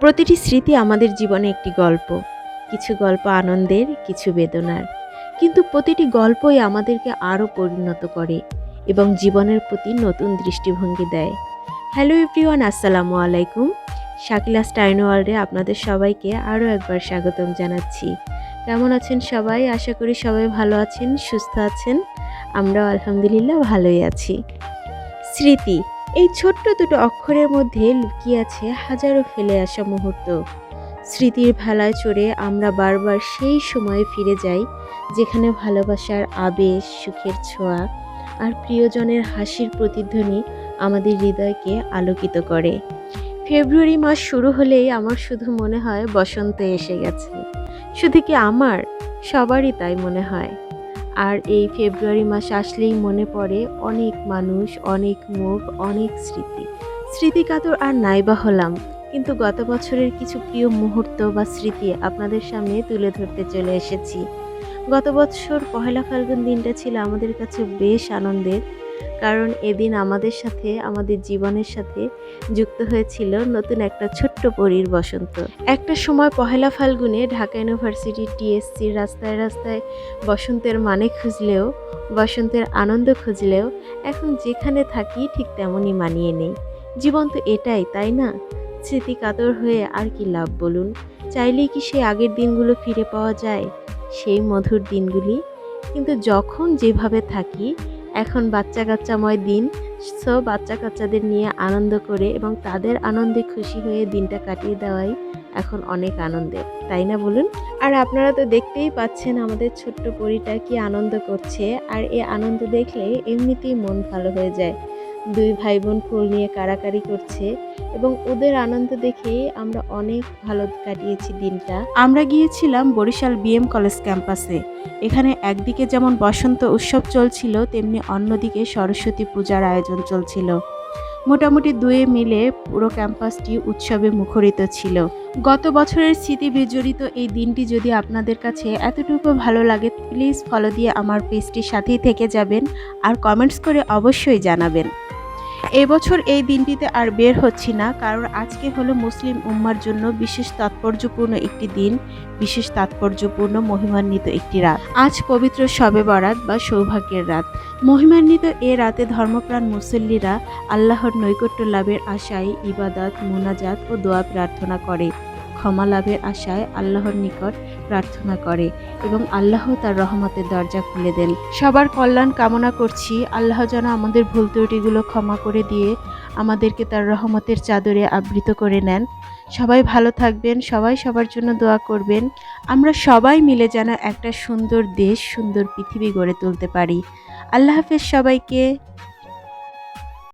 প্রতিটি স্মৃতি আমাদের জীবনে একটি গল্প। কিছু গল্প আনন্দের, কিছু বেদনার। কিন্তু প্রতিটি গল্পই আমাদেরকে আরও পরিণত করে এবং জীবনের প্রতি নতুন দৃষ্টিভঙ্গি দেয়। হ্যালো এভরিওয়ান, আসসালামু আলাইকুম। শাকিলা স্টাইন ওয়ার্ল্ডে আপনাদের সবাইকে আরও একবার স্বাগতম জানাচ্ছি। কেমন আছেন সবাই? আশা করি সবাই ভালো আছেন, সুস্থ আছেন। আমরাও আলহামদুলিল্লাহ ভালোই আছি। স্মৃতি, এই ছোট্ট দুটো অক্ষরের মধ্যে লুকিয়ে আছে হাজারো ফেলে আসা মুহূর্ত। স্মৃতির ভেলায় চড়ে আমরা বারবার সেই সময়ে ফিরে যাই যেখানে ভালোবাসার আবেশ, সুখের ছোঁয়া আর প্রিয়জনের হাসির প্রতিধ্বনি আমাদের হৃদয়কে আলোকিত করে। ফেব্রুয়ারি মাস শুরু হলেই আমার শুধু মনে হয় বসন্ত এসে গেছে। শুধু কি আমার, সবারই তাই মনে হয়। আর এই ফেব্রুয়ারি মাস আসলেই মনে পড়ে অনেক মানুষ, অনেক মুখ, অনেক স্মৃতি। স্মৃতিকাতর আর নাইবা হলাম, কিন্তু গত বছরের কিছু প্রিয় মুহূর্ত বা স্মৃতি আপনাদের সামনে তুলে ধরতে চলে এসেছি। গত বছর পহেলা ফাল্গুন দিনটা ছিল আমাদের কাছে বেশ আনন্দের, কারণ এদিন আমাদের সাথে, আমাদের জীবনের সাথে যুক্ত হয়েছিল নতুন একটা ছোট্ট পরীর বসন্ত। একটা সময় পহেলা ফাল্গুনে ঢাকা ইউনিভার্সিটি টিএসসির রাস্তায় রাস্তায় বসন্তের মানে খুঁজলেও, বসন্তের আনন্দ খুঁজলেও এখন যেখানে থাকি ঠিক তেমনই মানিয়ে নেই। জীবন তো এটাই, তাই না? স্মৃতি কাতর হয়ে আর কি লাভ বলুন? চাইলেই কি সেই আগের দিনগুলো ফিরে পাওয়া যায়, সেই মধুর দিনগুলি? কিন্তু যখন যেভাবে থাকি, এখন বাচ্চা কাচ্চাময় দিন, সো বাচ্চা কাচ্চাদের নিয়ে আনন্দ করে এবং তাদের আনন্দে খুশি হয়ে দিনটা কাটিয়ে দেওয়াই এখন অনেক আনন্দের, তাই না বলুন? আর আপনারা তো দেখতেই পাচ্ছেন আমাদের ছোট্ট পরীটা কি আনন্দ করছে, আর এই আনন্দ দেখলে এমনিতেই মন ভালো হয়ে যায়। দুই ভাই বোন ফুল নিয়ে কাড়াকাড়ি করছে এবং ওদের আনন্দ দেখেই আমরা অনেক ভালো কাটিয়েছি দিনটা। আমরা গিয়েছিলাম বরিশাল বিএম কলেজ ক্যাম্পাসে। এখানে একদিকে যেমন বসন্ত উৎসব চলছিল, তেমনি অন্যদিকে সরস্বতী পূজার আয়োজন চলছিল। মোটামুটি দুয়ে মিলে পুরো ক্যাম্পাসটি উৎসবে মুখরিত ছিল। গত বছরের স্মৃতি বিজড়িত এই দিনটি যদি আপনাদের কাছে এতটুকু ভালো লাগে, প্লিজ ফলো দিয়ে আমার পেজটির সাথেই থেকে যাবেন আর কমেন্টস করে অবশ্যই জানাবেন। এবছর এই দিনটিতে আর বের হচ্ছি না, কারণ আজকে হলো মুসলিম উম্মার জন্য বিশেষ তাৎপর্যপূর্ণ একটি দিন, বিশেষ তাৎপর্যপূর্ণ মহিমান্বিত একটি রাত। আজ পবিত্র শবে বরাত বা সৌভাগ্যের রাত। মহিমান্বিত এ রাতে ধর্মপ্রাণ মুসল্লিরা আল্লাহর নৈকট্য লাভের আশায় ইবাদত, মুনাজাত ও দোয়া প্রার্থনা করে, ক্ষমা লাভের আশায় আল্লাহর নিকট প্রার্থনা করে এবং আল্লাহ তার রহমতের দরজা খুলে দেন। সবার কল্যাণ কামনা করছি, আল্লাহ যেন আমাদের ভুল ত্রুটিগুলো ক্ষমা করে দিয়ে আমাদেরকে তার রহমতের চাদরে আবৃত করে নেন। সবাই ভালো থাকবেন, সবাই সবার জন্য দোয়া করবেন। আমরা সবাই মিলে যেন একটা সুন্দর দেশ, সুন্দর পৃথিবী গড়ে তুলতে পারি। আল্লাহ হাফেজ সবাইকে।